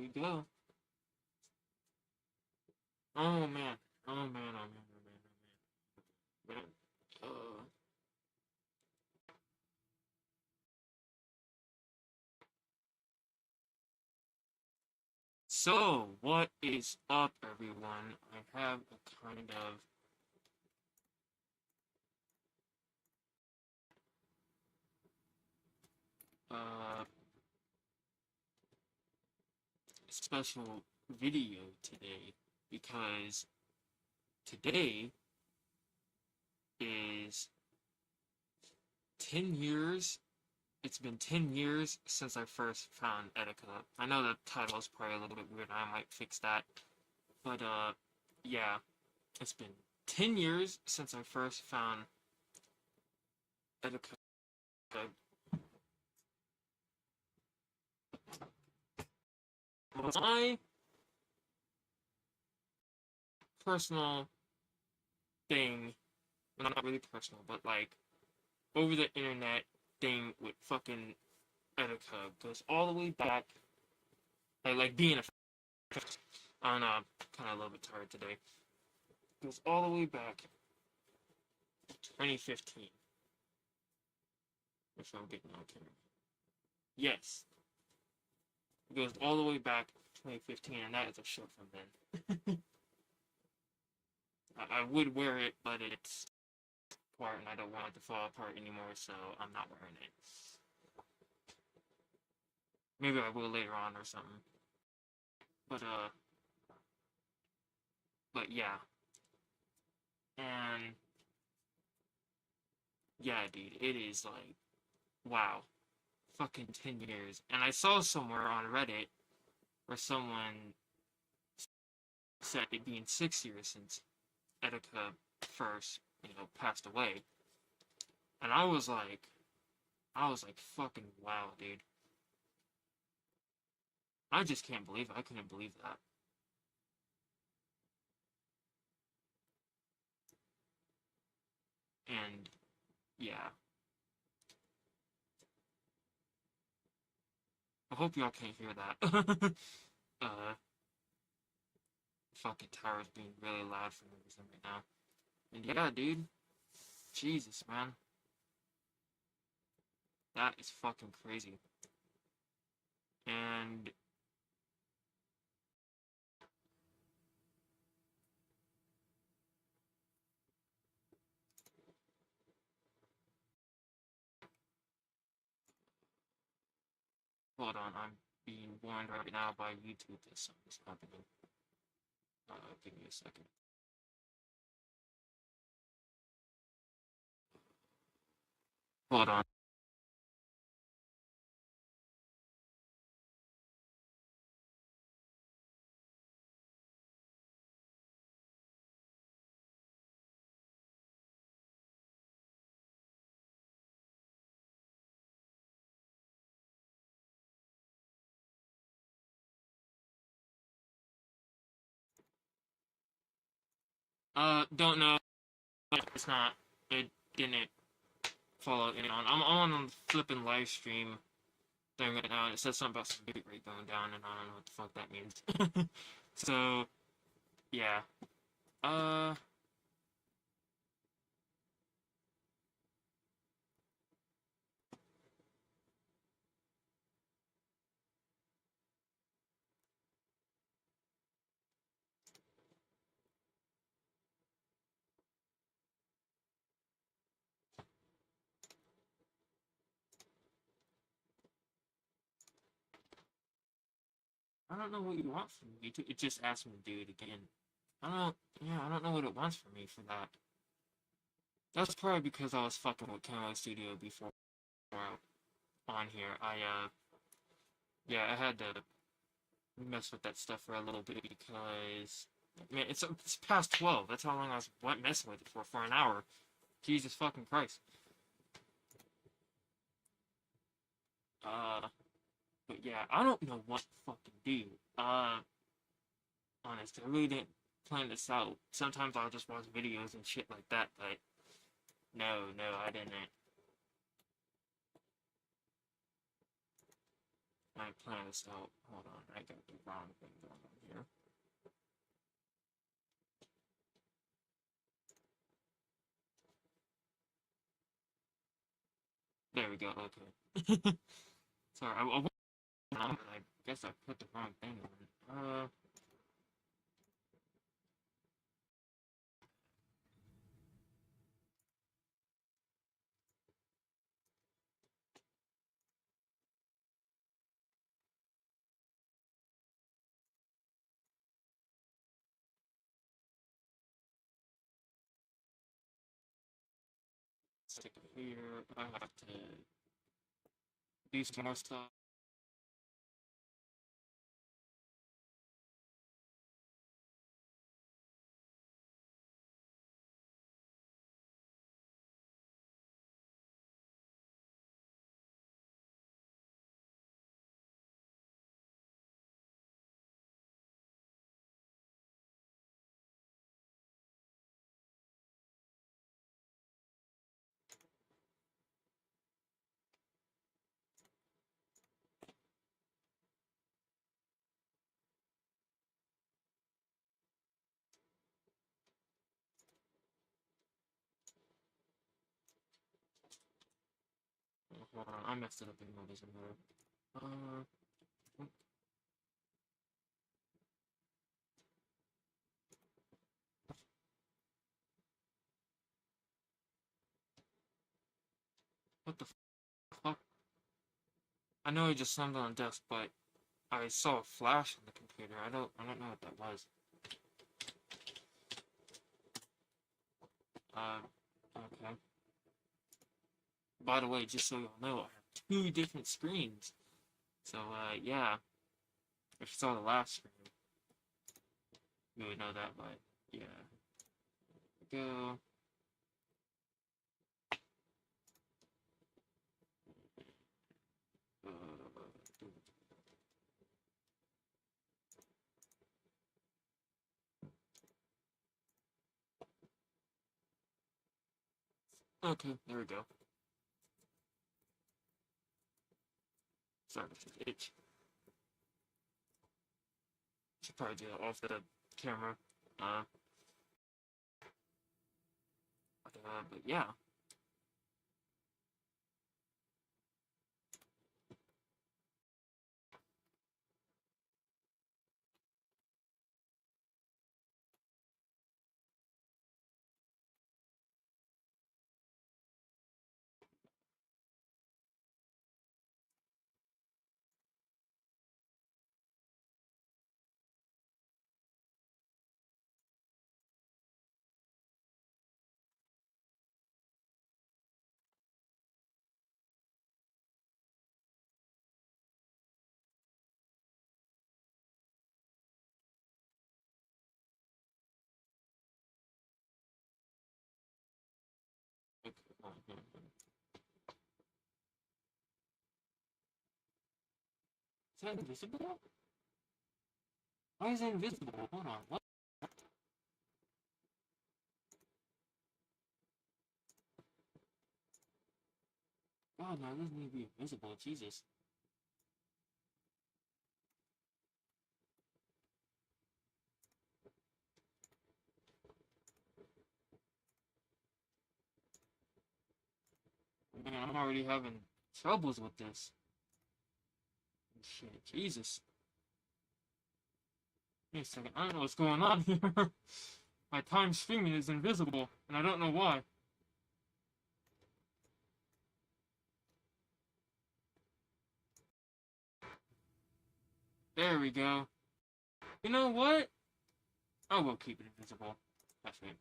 we go. Oh man. Oh man, oh man, oh man, oh man. Man. So, what is up, everyone? I have a kind of special video today because today is 10 years. It's been 10 years since I first found Etika. I know the title is probably a little bit weird, and I might fix that. But, yeah. It's been 10 years since I first found Etika. My personal thing, well, not really personal, but like over the internet thing with fucking Etika goes all the way back. Like being a, I don't know, I'm kind of a little bit tired today. Goes all the way back to 2015. If I'm getting on camera. Yes. It goes all the way back to 2015, and that is a shirt from then. I would wear it, but it's apart, and I don't want it to fall apart anymore, so I'm not wearing it. Maybe I will later on or something. But yeah. And yeah, dude, it is like, wow, fucking 10 years. And I saw somewhere on Reddit where someone said it being 6 years since Etika first, passed away. And I was like, fucking wow, dude. I just can't believe it. I couldn't believe that. And yeah. I hope y'all can't hear that. Fucking tower's being really loud for no reason right now. And yeah, dude. Jesus, man. That is fucking crazy. And hold on, I'm being warned right now by YouTube that something's happening. Give me a second. Hold on. Don't know. It's not. It didn't follow it on. I'm on a flipping live stream thing right now, and it says something about some bit rate going down, and I don't know what the fuck that means. So, yeah. I don't know what you want from me. It just asked me to do it again. I don't know what it wants from me for that. That's probably because I was fucking with Camo Studio before on here. Yeah, I had to mess with that stuff for a little bit because, man, it's past 12. That's how long I was messing with it for an hour. Jesus fucking Christ. But yeah, I don't know what to fucking do. Honest, I really didn't plan this out. Sometimes I'll just watch videos and shit like that, but no, I didn't. I planned this out. Hold on, I got the wrong There we go. Okay. Sorry, I guess I put the wrong thing on. Stick it here. I have to do some more stuff. Hold on, I messed it up in movies and better. What the fuck? I know I just slammed on the desk, but I saw a flash on the computer. I don't know what that was. Okay. By the way, just so y'all know, I have 2 different screens. So, yeah. If you saw the last screen, you would know that, but, yeah. There we go. Okay, there we go. Sorry, this itch. Should probably do that off the camera. But yeah. Okay. Is that invisible? Why is that invisible? Hold on, what? God, no, it doesn't need to be invisible, Jesus. Man, I'm already having troubles with this. Shit, Jesus. Wait a second, I don't know what's going on here. My time streaming is invisible, and I don't know why. There we go. You know what? I will keep it invisible. That's right.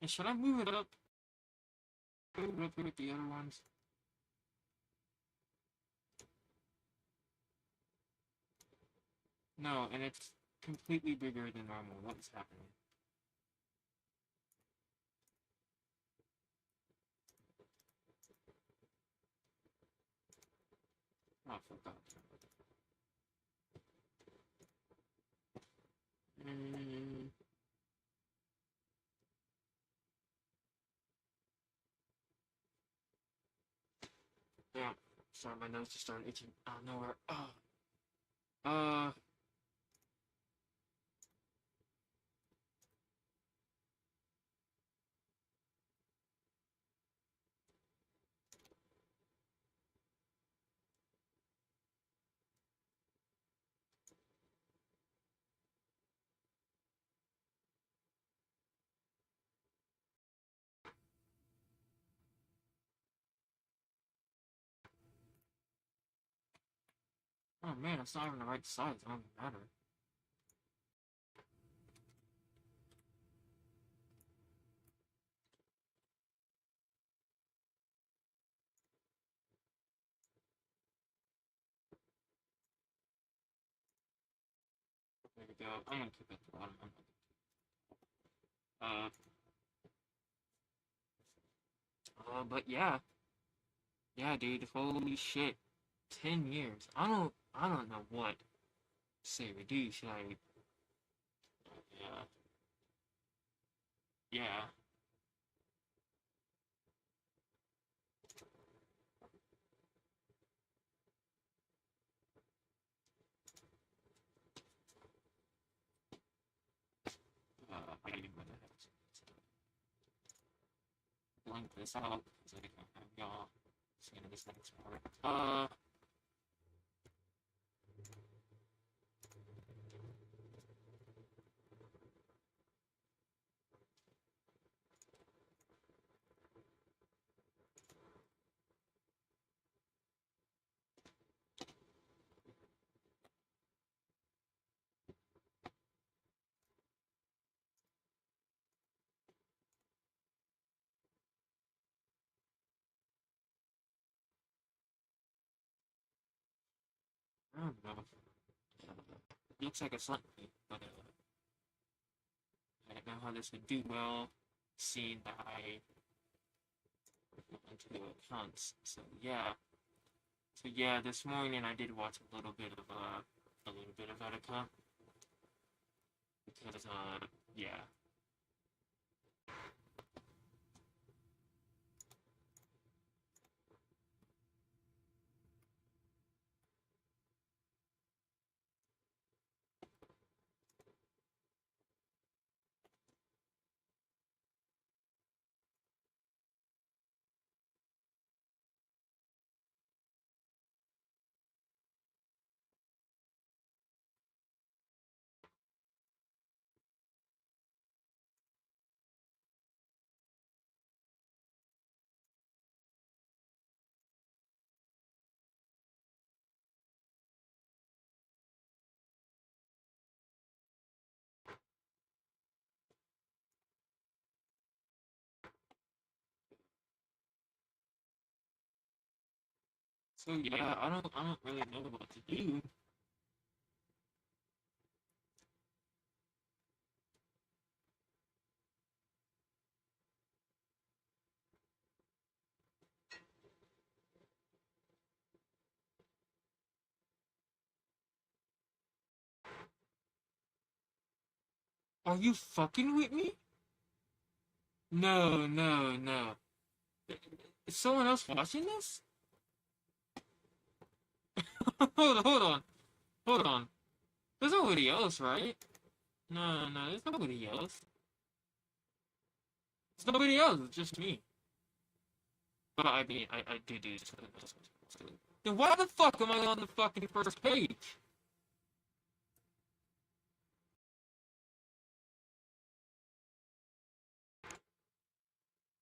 And should I move it up? Move it up with the other ones? No, and it's completely bigger than normal. What's happening? Oh, for God's sake. Yeah. Sorry, my nose just started itching out of nowhere. Oh man, it's not even the right size. It don't even matter. There we go. I'm gonna keep it at the bottom. But yeah. Yeah, dude. Holy shit. 10 years. I don't know what to say, dude. Should I? Yeah. Yeah. I don't even know what the heck. Blank this out because I can't have y'all seeing this next part. I don't know. It looks like a slant but I don't know how this would do well, seeing that I went into accounts. So yeah, this morning I did watch a little bit of Etika because yeah. So yeah, I don't really know what to do. Are you fucking with me? No, no, no. Is someone else watching this? Hold on, hold on. There's nobody else, right? No, no, there's nobody else. It's nobody else, it's just me. But I mean, I do this. Then why the fuck am I on the fucking first page?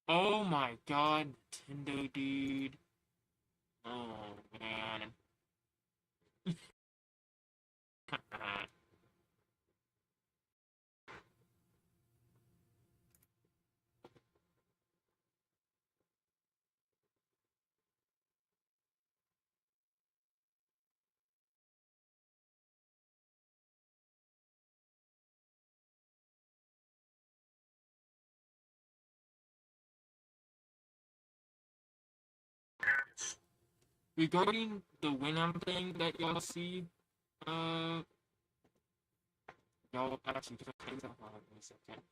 Oh my god, Nintendo, dude. Oh, man. Regarding the Winamp thing that y'all see, uh, y'all actually can hold on a second.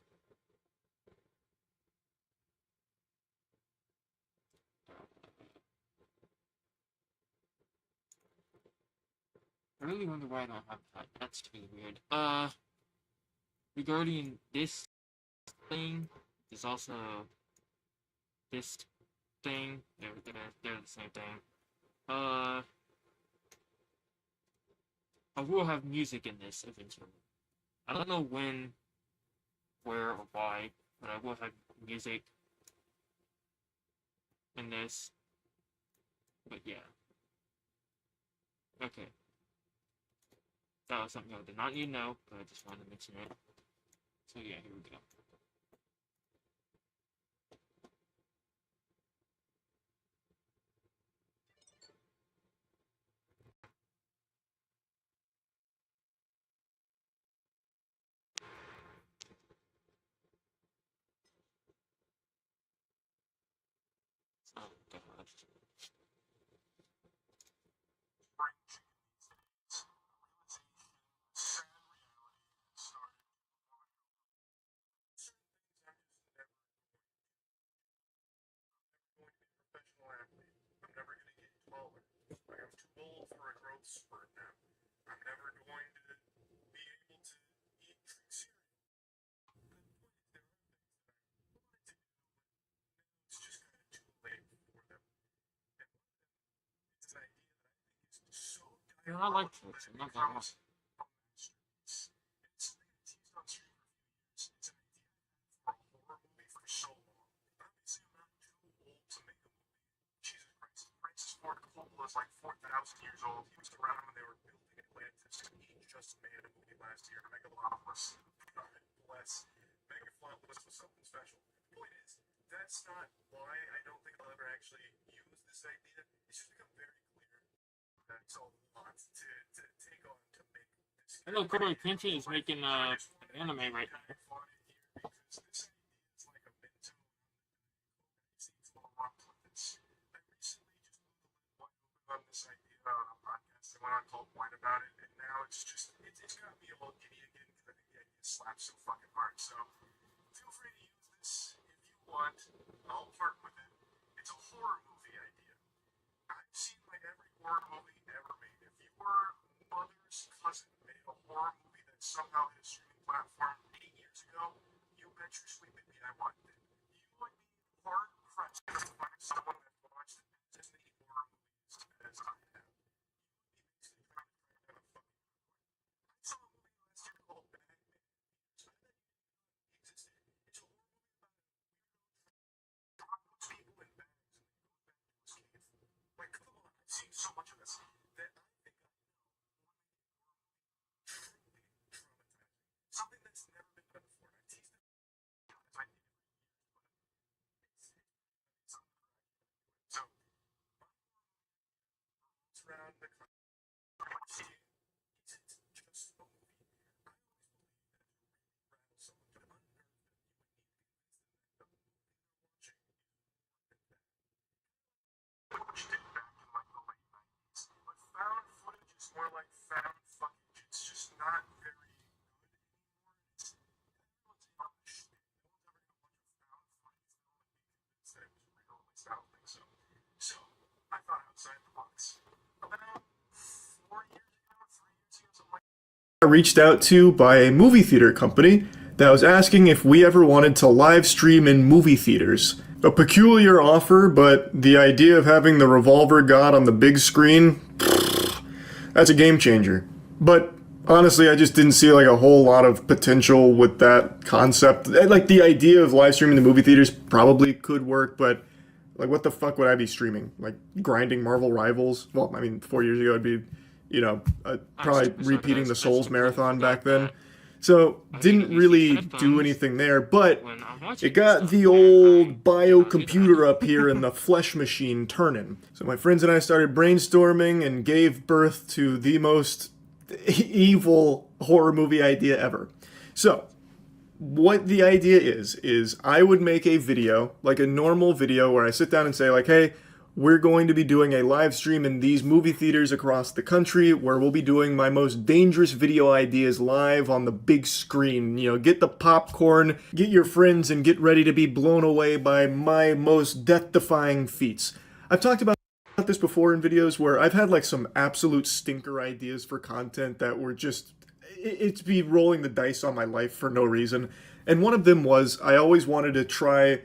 I really wonder why I don't have that. That's really weird. Regarding this thing, there's also this thing. They're the same thing. I will have music in this eventually. I don't know when, where, or why, but I will have music in this. But yeah. Okay. That was something I did not need to know, but I just wanted to mention it. So yeah, here we go. Oh, God. Yeah, I like this. I'm not gonna lie. Hello, Corey Quincy is making anime right now. Reached out to by a movie theater company that was asking if we ever wanted to live stream in movie theaters. A peculiar offer, but the idea of having the Revolver God on the big screen, that's a game changer. But honestly, I just didn't see like a whole lot of potential with that concept. Like the idea of live streaming the movie theaters probably could work, but like what the fuck would I be streaming? Like grinding Marvel Rivals? Well, I mean, 4 years ago it'd be, probably repeating the Souls marathon back then. So didn't really do anything there, but it got the old biocomputer up here in the flesh machine turning. So my friends and I started brainstorming and gave birth to the most evil horror movie idea ever. So what the idea is I would make a video, like a normal video where I sit down and say like, hey, we're going to be doing a live stream in these movie theaters across the country where we'll be doing my most dangerous video ideas live on the big screen. You know, get the popcorn, get your friends, and get ready to be blown away by my most death-defying feats. I've talked about this before in videos where I've had like some absolute stinker ideas for content that were just, it'd be rolling the dice on my life for no reason. And one of them was I always wanted to try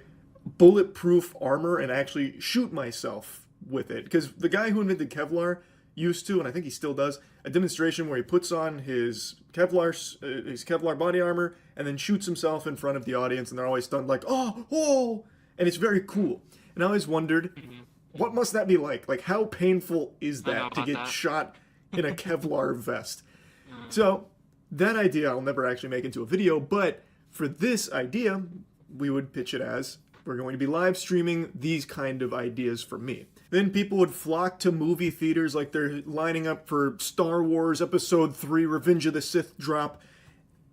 bulletproof armor and actually shoot myself with it, because the guy who invented Kevlar used to, and I think he still does, a demonstration where he puts on his Kevlar body armor and then shoots himself in front of the audience, and they're always stunned like, oh, and it's very cool. And I always wondered, what must that be like? Like, how painful is that to get shot in a Kevlar vest? So, that idea I'll never actually make into a video, but for this idea, we would pitch it as, we're going to be live streaming these kind of ideas from me. Then people would flock to movie theaters like they're lining up for Star Wars Episode 3 Revenge of the Sith drop.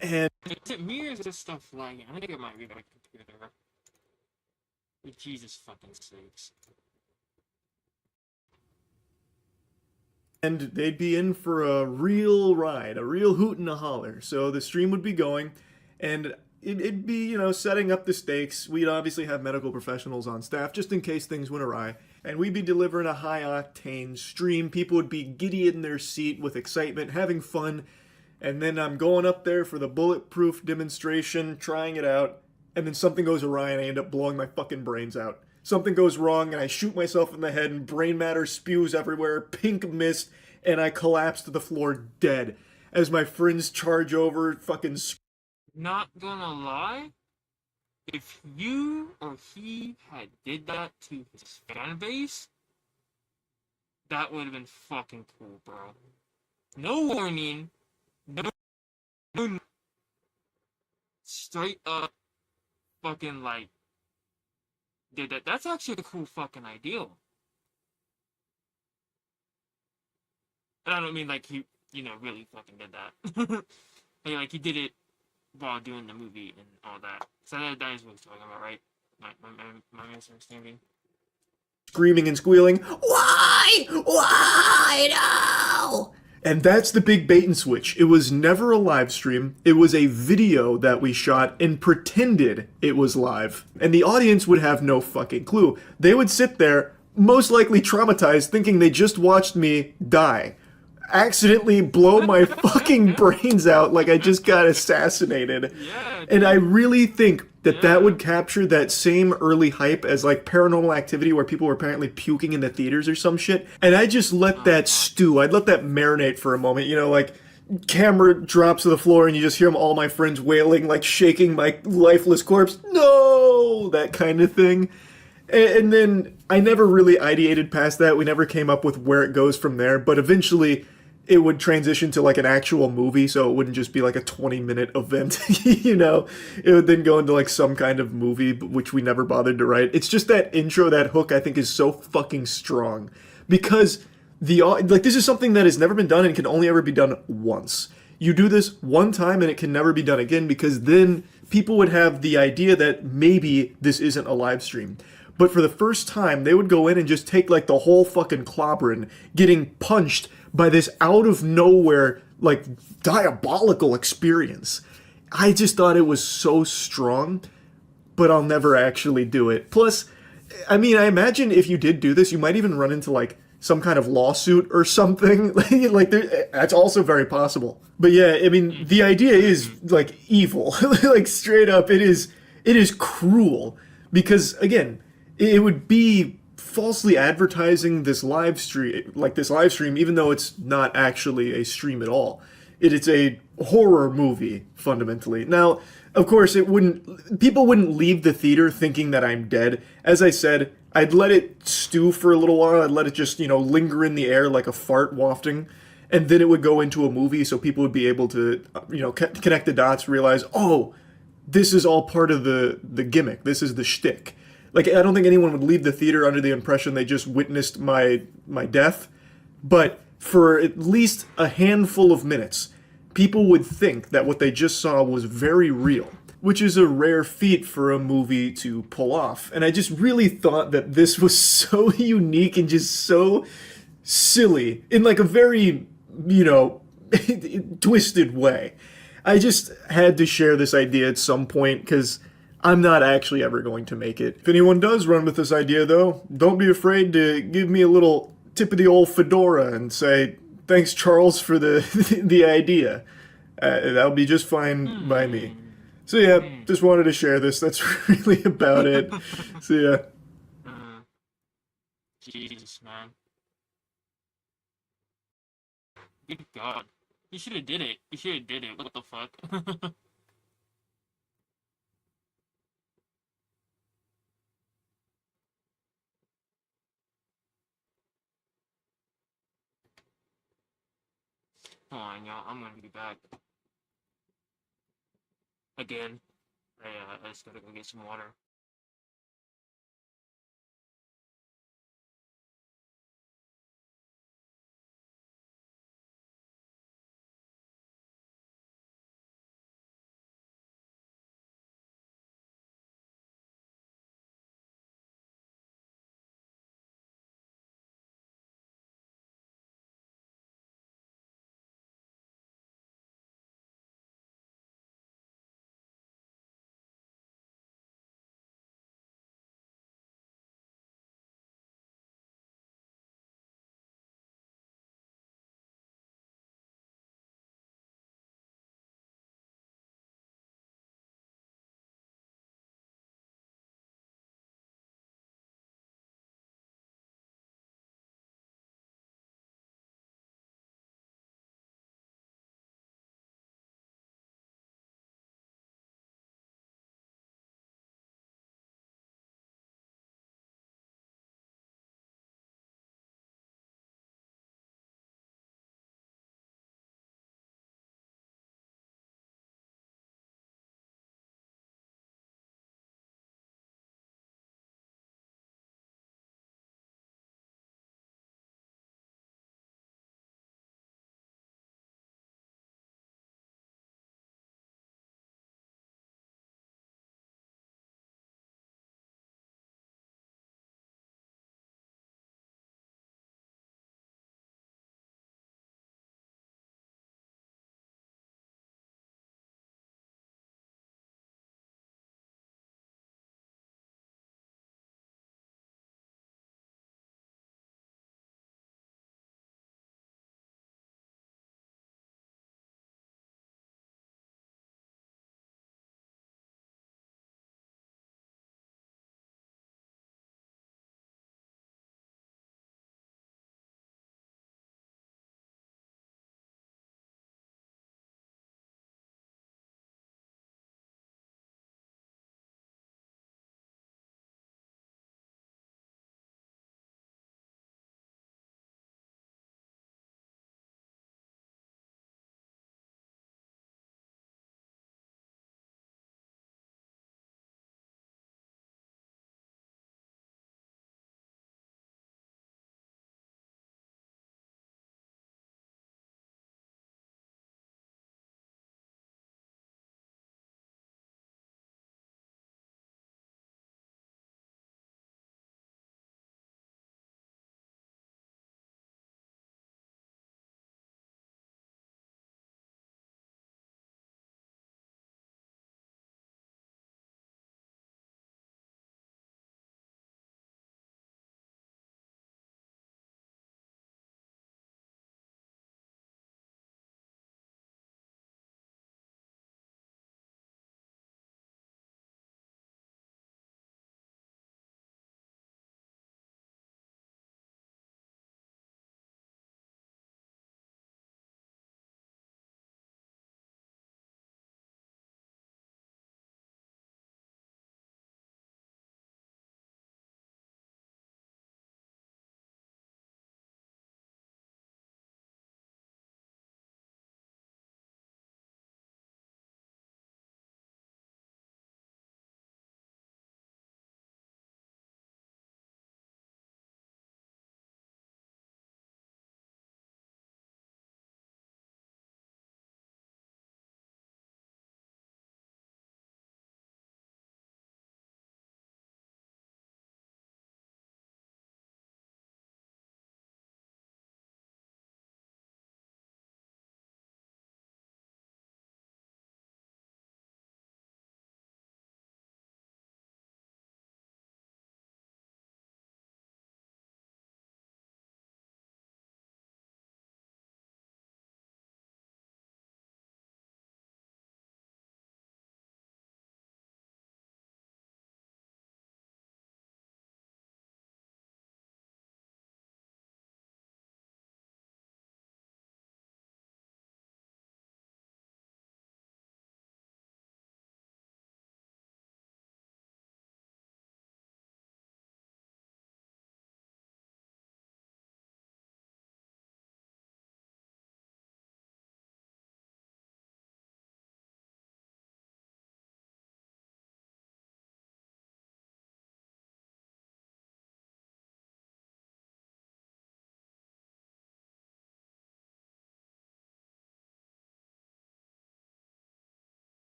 And is it me or is this stuff lagging? I think it might be my computer. Jesus fucking sakes. and they'd be in for a real ride, a real hoot and a holler. So the stream would be going, and it'd be, setting up the stakes. We'd obviously have medical professionals on staff just in case things went awry. And we'd be delivering a high-octane stream. People would be giddy in their seat with excitement, having fun. And then I'm going up there for the bulletproof demonstration, trying it out. And then something goes awry and I end up blowing my fucking brains out. Something goes wrong and I shoot myself in the head and brain matter spews everywhere, pink mist, and I collapse to the floor dead. As my friends charge over, fucking... Not gonna lie, if you or he had did that to his fan base, that would have been fucking cool, bro. No warning, no straight up fucking like did that. That's actually a cool fucking idea. And I don't mean like he, really fucking did that. Like he did it while doing the movie and all that. So that is what he's talking about, right? My misunderstanding. Screaming and squealing, why? Why? No! And that's the big bait and switch. It was never a live stream. It was a video that we shot and pretended it was live. And the audience would have no fucking clue. They would sit there, most likely traumatized, thinking they just watched me die. Accidentally blow my fucking brains out like I just got assassinated. Yeah, and I really think that would capture that same early hype as like Paranormal Activity where people were apparently puking in the theaters or some shit. And I just let that stew. I'd let that marinate for a moment, like camera drops to the floor and you just hear all my friends wailing, like shaking my lifeless corpse. No! That kind of thing. And then I never really ideated past that. We never came up with where it goes from there. But eventually it would transition to like an actual movie, so it wouldn't just be like a 20-minute event, It would then go into like some kind of movie, which we never bothered to write. It's just that intro, that hook, I think is so fucking strong. Because this is something that has never been done and can only ever be done once. You do this one time and it can never be done again because then people would have the idea that maybe this isn't a live stream. But for the first time, they would go in and just take like the whole fucking clobberin, getting punched by this out of nowhere, like diabolical experience. I just thought it was so strong, but I'll never actually do it. Plus, I imagine if you did do this, you might even run into like some kind of lawsuit or something. That's also very possible. But yeah, the idea is like evil. Like straight up, it is cruel. Because again, it would be falsely advertising this live stream, even though it's not actually a stream at all. It's a horror movie, fundamentally. Now, of course, people wouldn't leave the theater thinking that I'm dead. As I said, I'd let it stew for a little while. I'd let it just, linger in the air like a fart wafting. And then it would go into a movie so people would be able to, connect the dots, realize, oh, this is all part of the gimmick. This is the shtick. Like, I don't think anyone would leave the theater under the impression they just witnessed my death. But for at least a handful of minutes, people would think that what they just saw was very real, which is a rare feat for a movie to pull off. And I just really thought that this was so unique and just so silly in like a very, twisted way. I just had to share this idea at some point because I'm not actually ever going to make it. If anyone does run with this idea, though, don't be afraid to give me a little tip of the old fedora and say, thanks, Charles, for the the idea. That'll be just fine by me. So yeah, just wanted to share this. That's really about it. So yeah. Jesus, man. Good God. You should have did it. You should have did it. What the fuck? Hold on, y'all. I'm gonna be back. Again. I just gotta go get some water.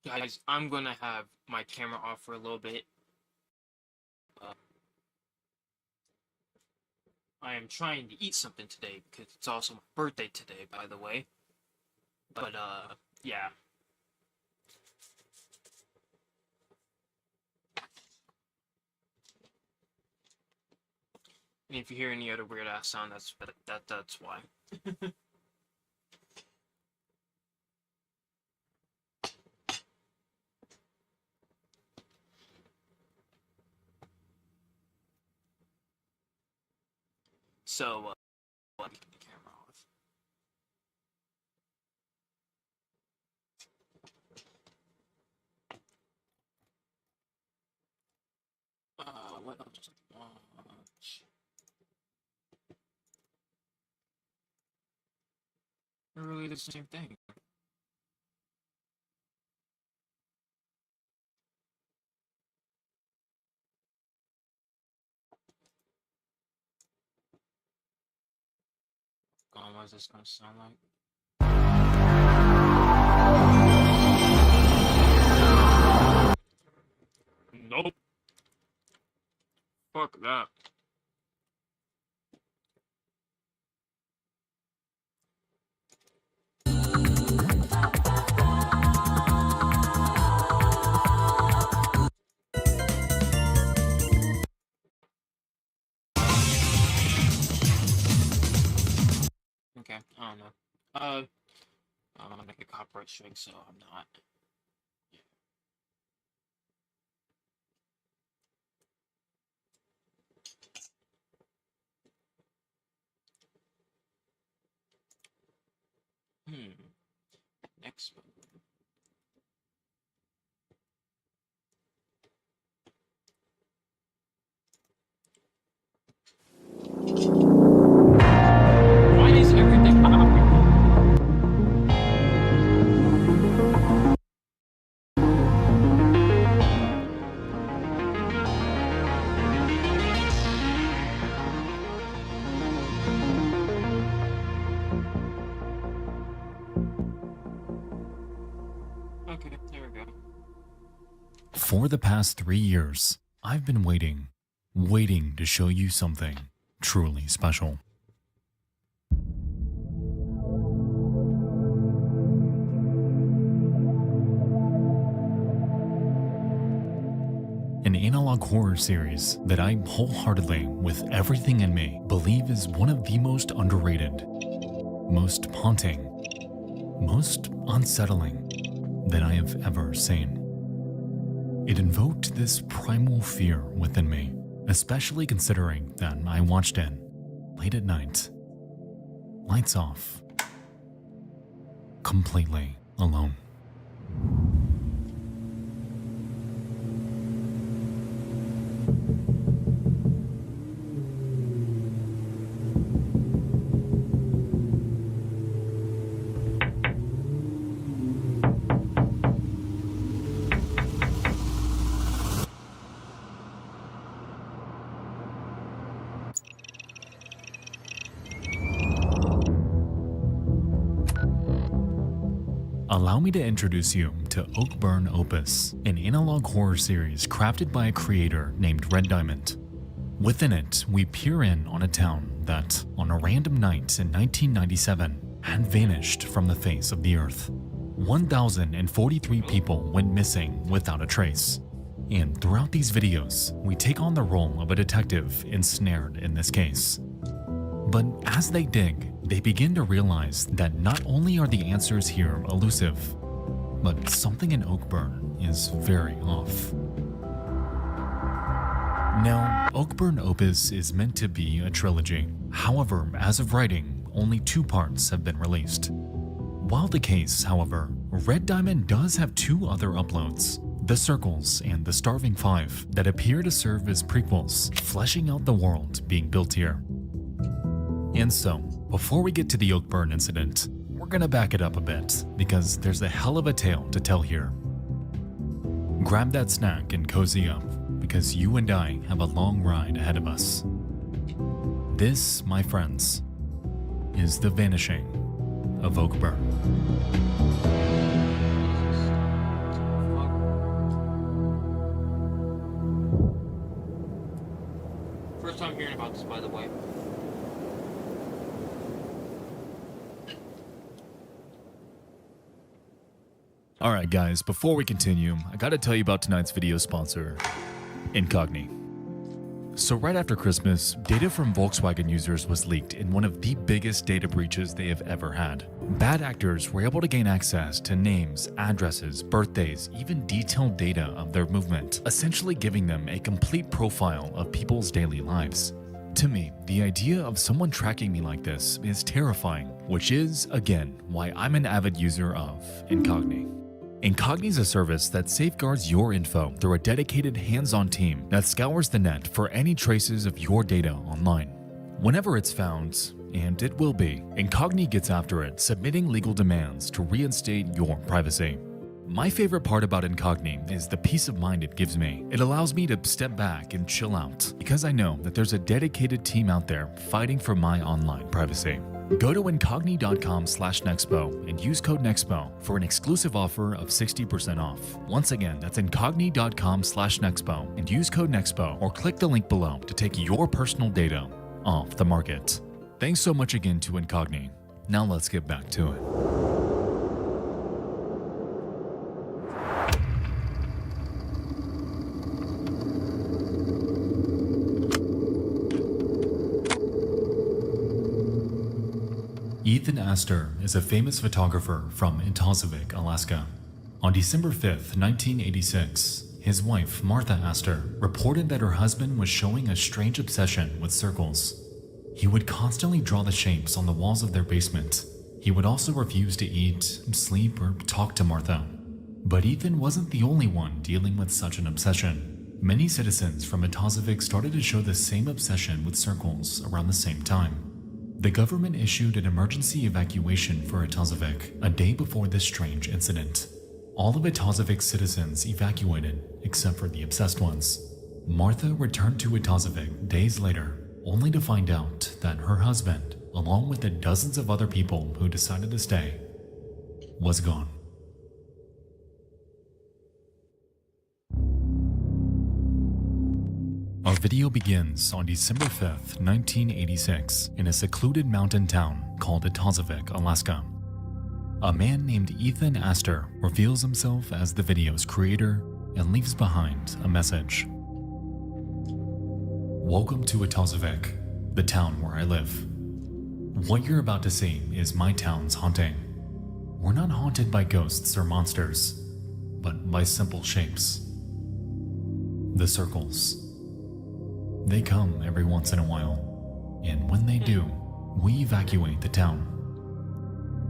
Guys, I'm gonna have my camera off for a little bit. I am trying to eat something today because it's also my birthday today, by the way. But, yeah. And if you hear any other weird ass sound, that's why. So, let me get the camera off. What else was I watch? Really the same thing. What is this gonna sound like? Nope. Fuck that. Okay, I don't know. I'm gonna get copyright strike, so I'm not. Next one. Why is everything happening? Okay, there we go. For the past 3 years, I've been waiting to show you something truly special. An analog horror series that I wholeheartedly, with everything in me, believe is one of the most underrated, most haunting, most unsettling that I have ever seen. It invoked this primal fear within me, especially considering that I watched it late at night, lights off, completely alone. Allow me to introduce you to Oakburn Opus, an analog horror series crafted by a creator named Red Diamond. Within it, we peer in on a town that, on a random night in 1997, had vanished from the face of the earth. 1,043 people went missing without a trace. And throughout these videos, we take on the role of a detective ensnared in this case. But as they dig, they begin to realize that not only are the answers here elusive, but something in Oakburn is very off. Now, Oakburn Opus is meant to be a trilogy. However, as of writing, only 2 parts have been released. While the case, however, Red Diamond does have 2 other uploads, The Circles and The Starving Five, that appear to serve as prequels, fleshing out the world being built here. And so, before we get to the Oakburn incident, we're gonna back it up a bit, because there's a hell of a tale to tell here. Grab that snack and cozy up, because you and I have a long ride ahead of us. This, my friends, is the vanishing of Oakburn. sucks, by the way. Alright guys, before we continue, I gotta tell you about tonight's video sponsor, Incogni. So right after Christmas, data from Volkswagen users was leaked in one of the biggest data breaches they have ever had. Bad actors were able to gain access to names, addresses, birthdays, even detailed data of their movement, essentially giving them a complete profile of people's daily lives. To me, the idea of someone tracking me like this is terrifying, which is, again, why I'm an avid user of Incogni. Incogni is a service that safeguards your info through a dedicated hands-on team that scours the net for any traces of your data online. Whenever it's found, and it will be, Incogni gets after it, submitting legal demands to reinstate your privacy. My favorite part about Incogni is the peace of mind it gives me. It allows me to step back and chill out because I know that there's a dedicated team out there fighting for my online privacy. Go to incogni.com/Nexpo and use code Nexpo for an exclusive offer of 60% off. Once again, that's incogni.com/Nexpo and use code Nexpo or click the link below to take your personal data off the market. Thanks so much again to Incogni. Now let's get back to it. Ethan Astor is a famous photographer from Itasovik, Alaska. On December 5th, 1986, his wife, Martha Astor, reported that her husband was showing a strange obsession with circles. He would constantly draw the shapes on the walls of their basement. He would also refuse to eat, sleep, or talk to Martha. But Ethan wasn't the only one dealing with such an obsession. Many citizens from Itasovik started to show the same obsession with circles around the same time. The government issued an emergency evacuation for Itasovik a day before this strange incident. All of Itasovik's citizens evacuated except for the obsessed ones. Martha returned to Itasovik days later, only to find out that her husband, along with the dozens of other people who decided to stay, was gone. Our video begins on December 5th, 1986, in a secluded mountain town called Itasovik, Alaska. A man named Ethan Astor reveals himself as the video's creator and leaves behind a message. Welcome to Itasovik, the town where I live. What you're about to see is my town's haunting. We're not haunted by ghosts or monsters, but by simple shapes. The circles. They come every once in a while, and when they do, we evacuate the town.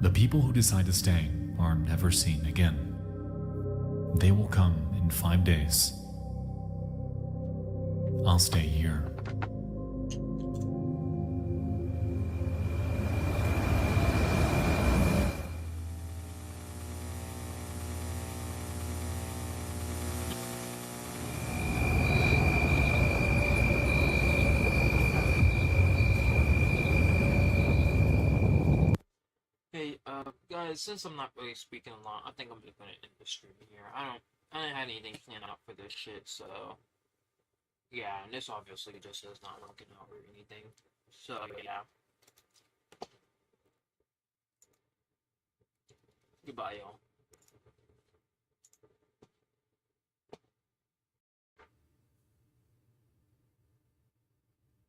The people who decide to stay are never seen again. They will come in 5 days. I'll stay here. Guys, since I'm not really speaking a lot, I think I'm just gonna end the stream here. I didn't have anything planned out for this shit, so yeah, and this obviously just is not working out or anything. So yeah. Goodbye, y'all.